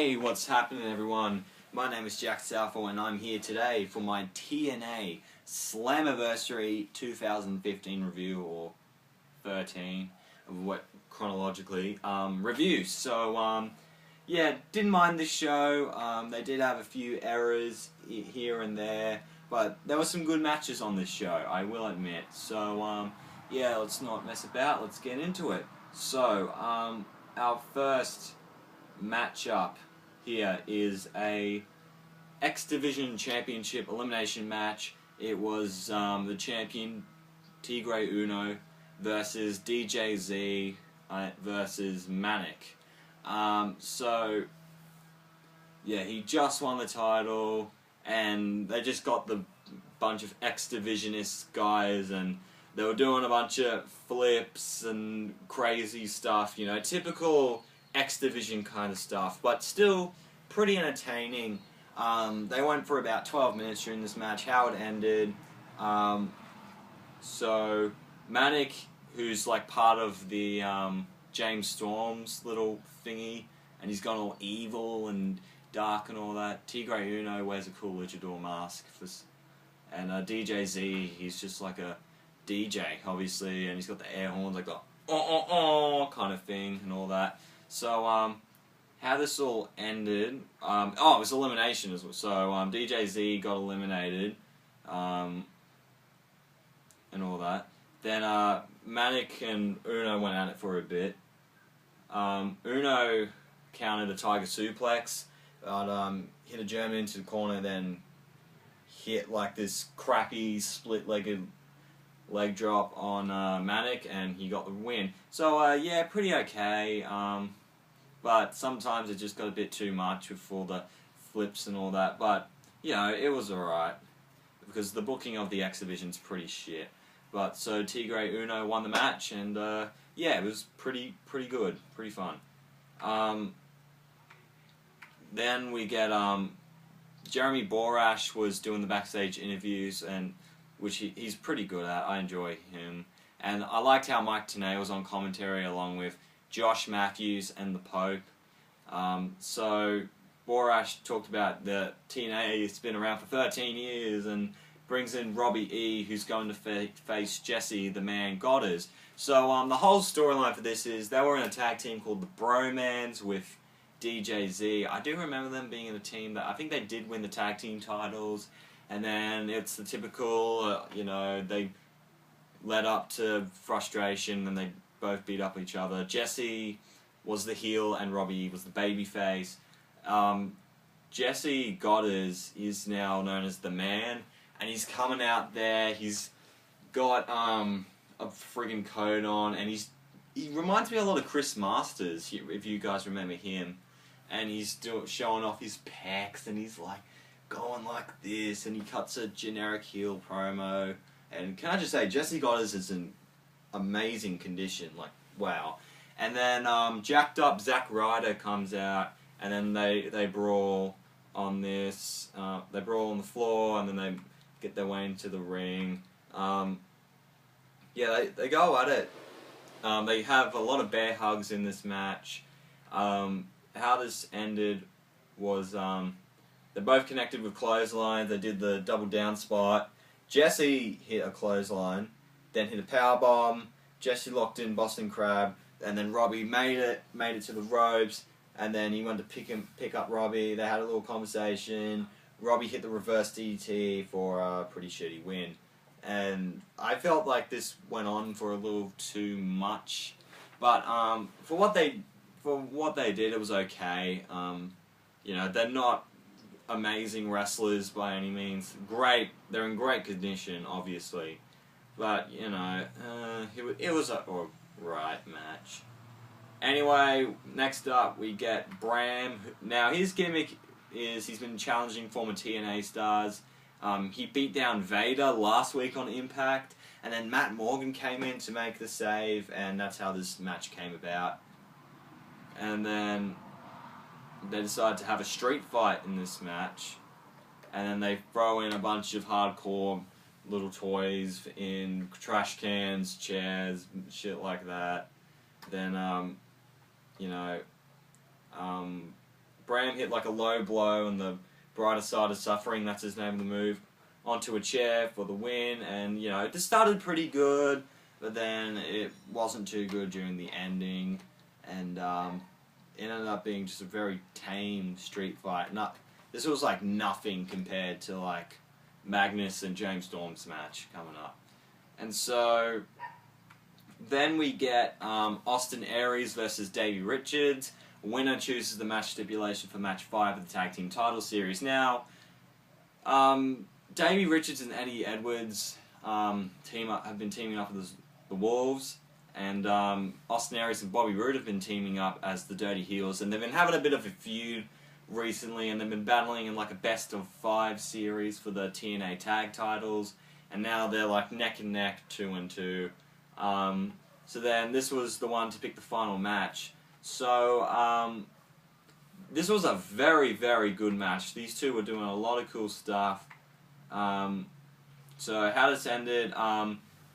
Hey, what's happening everyone? My name is Jack Southall and I'm here today for my TNA Slammiversary 2015 review, or 13, of what chronologically, review. So, yeah, didn't mind this show. They did have a few errors here and there, but there were some good matches on this show, I will admit. So, yeah, let's not mess about, let's get into it. So, our first matchup here is a X-Division Championship Elimination Match. It was the champion Tigre Uno versus DJZ versus Manik. So, yeah, he just won the title, and they just got the bunch of X-Divisionists guys, and they were doing a bunch of flips and crazy stuff, you know, typical X-Division kind of stuff, but still pretty entertaining. They went for about 12 minutes during this match. How it ended, so Manik, who's like part of the James Storm's little thingy, and he's gone all evil and dark and all that. Tigre Uno wears a cool luchador mask, and DJZ, he's just like a DJ, obviously, and he's got the air horns, like the kind of thing and all that. So, how this all ended, it was elimination as well. So, DJZ got eliminated, and all that. Then, Manik and Uno went at it for a bit. Uno countered a Tiger suplex, but, hit a German into the corner, then hit like this crappy split-legged leg drop on Manik, and he got the win. So, yeah, pretty okay. But sometimes it just got a bit too much with all the flips and all that. But, you know, it was alright, because the booking of the X-Division's pretty shit. But, so Tigre Uno won the match, and, yeah, it was pretty good, pretty fun. Then we get, Jeremy Borash was doing the backstage interviews, and which he's pretty good at. I enjoy him. And I liked how Mike Tenay was on commentary along with Josh Matthews and the Pope. So Borash talked about the TNA, it's been around for 13 years, and brings in Robbie E, who's going to face Jessie, the man Godderz. So the whole storyline for this is they were in a tag team called the Bromans with DJZ. I do remember them being in a team that I think they did win the tag team titles. And then it's the typical, you know, they led up to frustration and they both beat up each other. Jessie was the heel and Robbie was the babyface. Jessie Godderz is now known as the man, and he's coming out there. He's got a friggin' coat on, and he reminds me a lot of Chris Masters, if you guys remember him. And he's showing off his pecs, and he's like going like this, and he cuts a generic heel promo. And can I just say, Jessie Godderz is in amazing condition, like wow. And then jacked up Zack Ryder comes out, and then they brawl on this. They brawl on the floor, and then they get their way into the ring. Yeah, they go at it. They have a lot of bear hugs in this match. How this ended was they both connected with clotheslines. They did the double down spot. Jessie hit a clothesline, then hit a power bomb. Jessie locked in Boston Crab, and then Robbie made it to the ropes, and then he went to pick up Robbie. They had a little conversation. Robbie hit the reverse DT for a pretty shitty win, and I felt like this went on for a little too much, but for what they did, it was okay. You know, they're not amazing wrestlers by any means. Great, they're in great condition, obviously, but you know, it was a alright match. Anyway, next up we get Bram. Now his gimmick is he's been challenging former TNA stars. He beat down Vader last week on Impact, and then Matt Morgan came in to make the save, and that's how this match came about. And then they decide to have a street fight in this match, and then they throw in a bunch of hardcore little toys in trash cans, chairs, shit like that. Then, you know, Bram hit like a low blow on the brighter side of suffering, that's his name of the move, onto a chair for the win, and you know, it started pretty good, but then it wasn't too good during the ending, and it ended up being just a very tame street fight. This was like nothing compared to like Magnus and James Storm's match coming up. And so then we get Austin Aries versus Davey Richards. Winner chooses the match stipulation for match 5 of the tag team title series. Now, Davey Richards and Eddie Edwards have been teaming up with the Wolves, and Austin Aries and Bobby Roode have been teaming up as the Dirty Heels, and they've been having a bit of a feud recently, and they've been battling in like a best of 5 series for the TNA tag titles, and now they're like neck and neck, 2-2. So then this was the one to pick the final match. So this was a very, very good match. These two were doing a lot of cool stuff. So how this ended,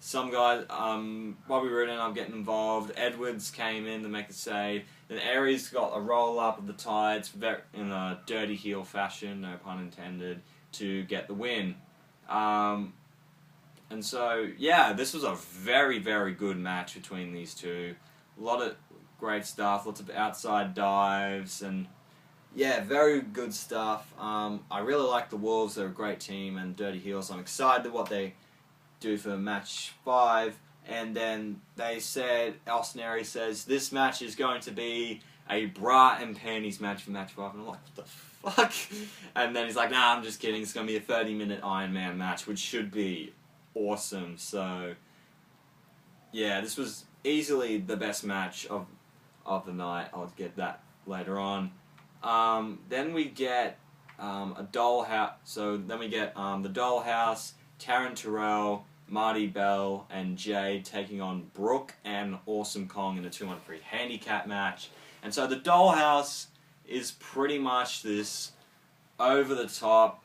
some guys, Bobby Roode ended up getting involved. Edwards came in to make the save. Then Aries got a roll up of the tights in a dirty heel fashion, no pun intended, to get the win. And so, yeah, this was a very, very good match between these two. A lot of great stuff, lots of outside dives, and yeah, very good stuff. I really like the Wolves, they're a great team, and Dirty Heels. I'm excited what they do for match 5. And then they said, Austin Aries says, this match is going to be a bra and panties match for match 5. And I'm like, what the fuck? And then he's like, nah, I'm just kidding. It's going to be a 30-minute Iron Man match, which should be awesome. So, yeah, this was easily the best match of the night. I'll get that later on. Then we get a Dollhouse. So then we get the Dollhouse, Taryn Terrell, Marty Bell, and Jade taking on Brooke and Awesome Kong in a 2-on-3 handicap match. And so the Dollhouse is pretty much this over-the-top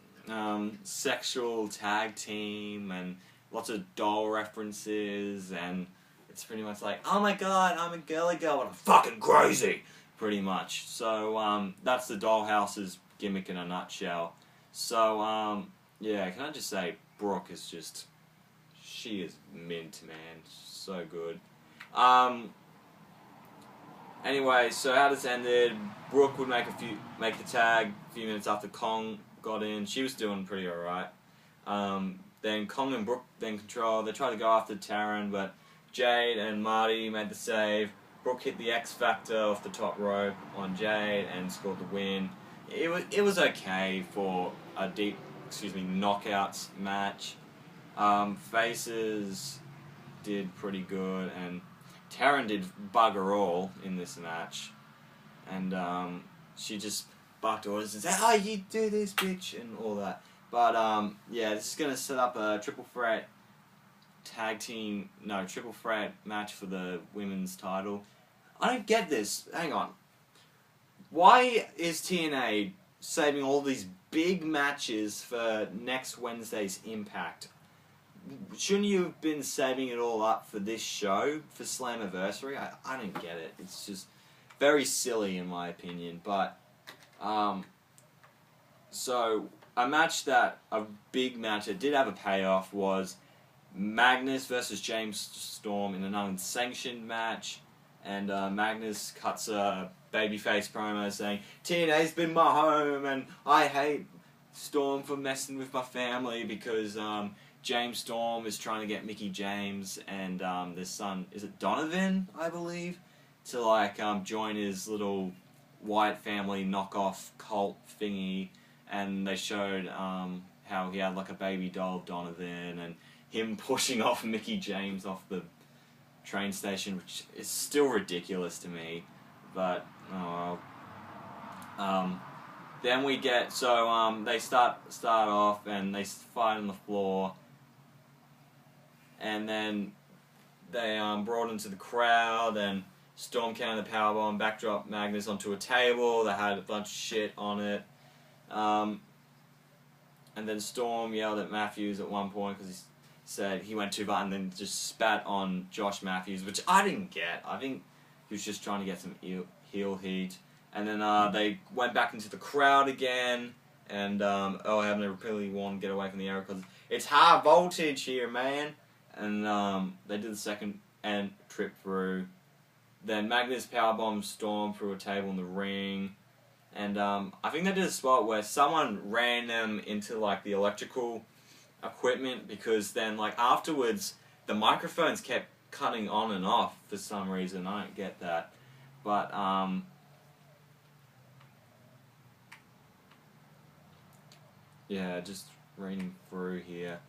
sexual tag team, and lots of doll references, and it's pretty much like, oh my god, I'm a girly girl, but I'm fucking crazy, pretty much. So that's the Dollhouse's gimmick in a nutshell. So yeah, can I just say, Brooke is just, she is mint, man, so good. Anyway, so how this ended, Brooke would make the tag a few minutes after Kong got in. She was doing pretty alright. Then Kong and Brooke then control. They tried to go after Taryn, but Jade and Marty made the save. Brooke hit the X Factor off the top rope on Jade and scored the win. It was okay for a knockouts match. Faces did pretty good, and Taryn did bugger all in this match. And she just barked orders and said, "Oh, you do this, bitch," and all that. But yeah, this is gonna set up a triple threat match for the women's title. I don't get this. Hang on. Why is TNA saving all these big matches for next Wednesday's Impact? Shouldn't you have been saving it all up for this show, for Slammiversary? I don't get it. It's just very silly in my opinion. But, so, a big match that did have a payoff was Magnus versus James Storm in an unsanctioned match. And Magnus cuts a babyface promo saying, TNA's been my home and I hate Storm for messing with my family because James Storm is trying to get Mickie James and their son, is it Donovan, I believe, to like join his little white family knockoff cult thingy. And they showed how he had like a baby doll of Donovan and him pushing off Mickie James off the train station, which is still ridiculous to me, but oh well. Then we get they start off and they fight on the floor, and then they brought into the crowd and Storm counted the powerbomb, backdrop Magnus onto a table that had a bunch of shit on it, and then Storm yelled at Matthews at one point because he said he went too far and then just spat on Josh Matthews, which I didn't get. I think he was just trying to get some heel heat. And then they went back into the crowd again, and I haven't repeatedly won Get Away from the Arrow because it's high voltage here, man. And they did the second and trip through. Then Magnus powerbombed Storm through a table in the ring. And I think they did a spot where someone ran them into like the electrical equipment, because then like afterwards the microphones kept cutting on and off for some reason. I don't get that. But yeah, just reading through here.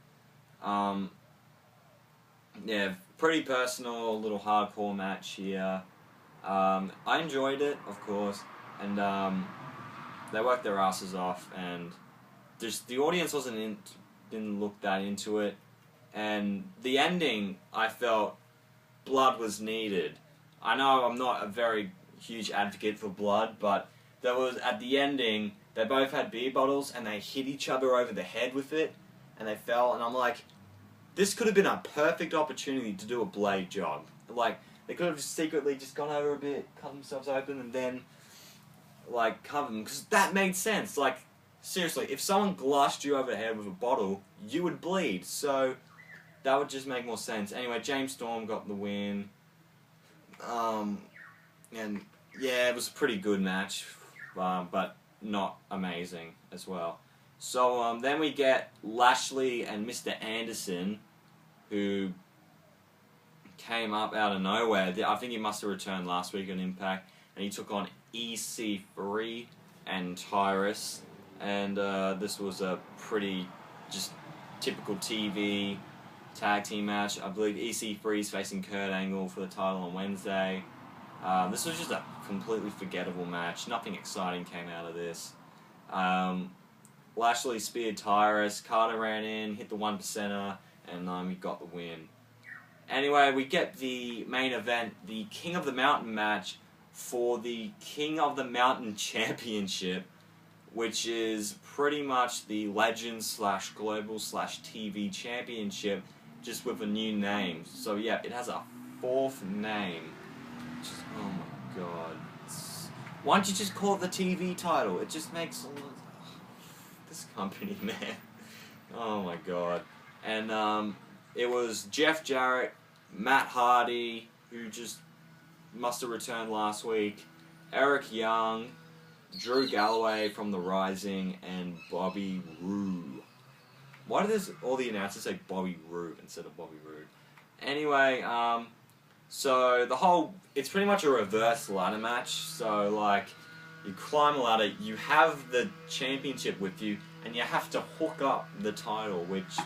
Yeah, pretty personal, little hardcore match here. I enjoyed it, of course, and they worked their asses off, and just the audience didn't look that into it, and the ending, I felt blood was needed. I know I'm not a very huge advocate for blood, but there was, at the ending, they both had beer bottles and they hit each other over the head with it, and they fell, and I'm like, this could have been a perfect opportunity to do a blade job. Like, they could have secretly just gone over a bit, cut themselves open, and then, like, cover them, because that made sense. Like, seriously, if someone glassed you over the head with a bottle, you would bleed, so that would just make more sense. Anyway, James Storm got the win. And yeah, it was a pretty good match, but not amazing as well. So then we get Lashley and Mr. Anderson, who came up out of nowhere. I think he must have returned last week on Impact, and he took on EC3 and Tyrus, and this was a pretty just typical TV tag team match. I believe EC3 is facing Kurt Angle for the title on Wednesday. This was just a completely forgettable match. Nothing exciting came out of this. Lashley speared Tyrus, Carter ran in, hit the 1%er, and he got the win. Anyway, we get the main event, the King of the Mountain match for the King of the Mountain Championship, which is pretty much the Legends/Global/TV Championship, just with a new name. So yeah, it has a fourth name. Just, oh my god. Why don't you just call it the TV title? It just makes this company, man. Oh my god. And it was Jeff Jarrett, Matt Hardy, who just must have returned last week, Eric Young, Drew Galloway from The Rising, and Bobby Roode. Why do all the announcers say Bobby Roode instead of Bobby Roode? Anyway, so it's pretty much a reverse ladder match. So like, you climb a ladder, you have the championship with you, and you have to hook up the title, which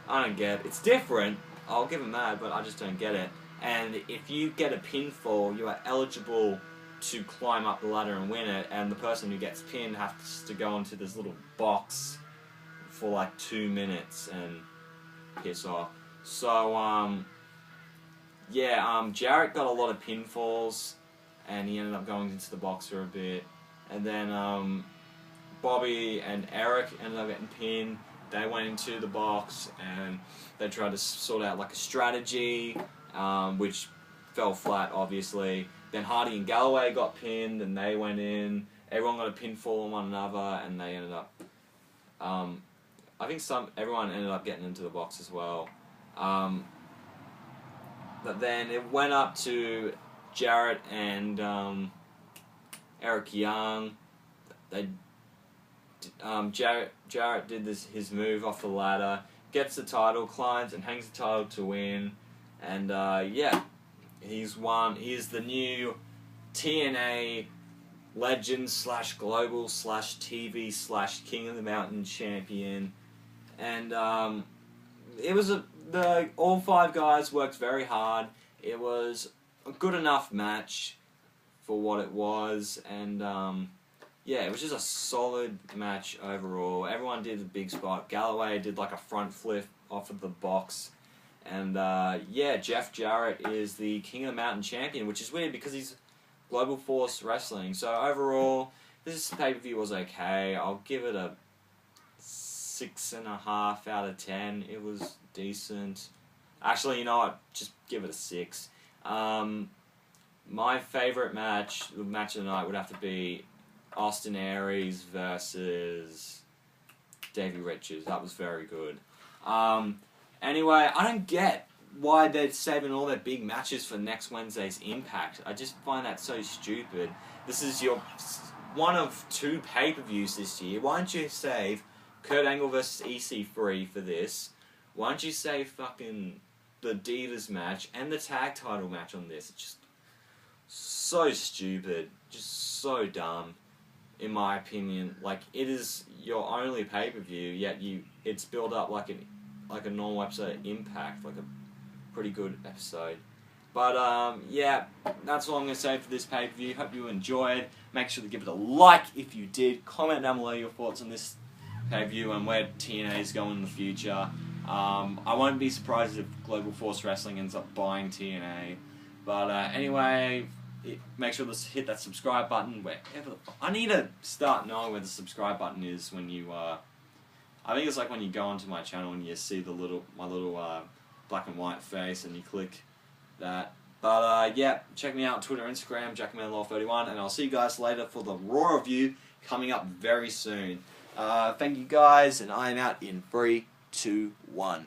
I don't get. It's different, I'll give them that, but I just don't get it. And if you get a pinfall, you are eligible to climb up the ladder and win it, and the person who gets pinned has to go into this little box for like 2 minutes and piss off. So, Jarrett got a lot of pinfalls, and he ended up going into the box for a bit. And then Bobby and Eric ended up getting pinned. They went into the box, and they tried to sort out like a strategy, which fell flat, obviously. Then Hardy and Galloway got pinned, and they went in. Everyone got a pinfall on one another, and they ended up... I think everyone ended up getting into the box as well. But then it went up to Jarrett and Eric Young. Jarrett did his move off the ladder, gets the title, climbs, and hangs the title to win. And he's won. He is the new TNA Legends/Global/TV/King of the Mountain champion. And it was all 5 guys worked very hard. It was a good enough match for what it was, and it was just a solid match overall. Everyone did a big spot. Galloway did like a front flip off of the box, and Jeff Jarrett is the King of the Mountain champion, which is weird because he's Global Force Wrestling. So overall, this pay-per-view was okay. I'll give it a 6.5 out of 10. It was decent. Actually, you know what? Just give it a 6. my favourite match, the match of the night, would have to be Austin Aries versus Davey Richards. That was very good. Anyway, I don't get why they're saving all their big matches for next Wednesday's Impact. I just find that so stupid. This is your one of 2 pay-per-views this year. Why don't you save Kurt Angle versus EC3 for this? Why don't you save fucking the Divas match and the tag title match on this? It's just so stupid. Just so dumb, in my opinion. Like, it is your only pay-per-view, yet it's built up like a normal episode of Impact, like a pretty good episode. But, yeah, that's all I'm going to say for this pay-per-view. Hope you enjoyed. Make sure to give it a like if you did. Comment down below your thoughts on this pay-per-view and where TNA is going in the future. I won't be surprised if Global Force Wrestling ends up buying TNA. But, anyway, make sure to hit that subscribe button wherever. I need to start knowing where the subscribe button is when you, I think it's like when you go onto my channel and you see my little black and white face and you click that. But yeah, check me out on Twitter, Instagram, JackmanLaw31, and I'll see you guys later for the Raw review coming up very soon. Thank you guys, and I am out in 3, 2, 1.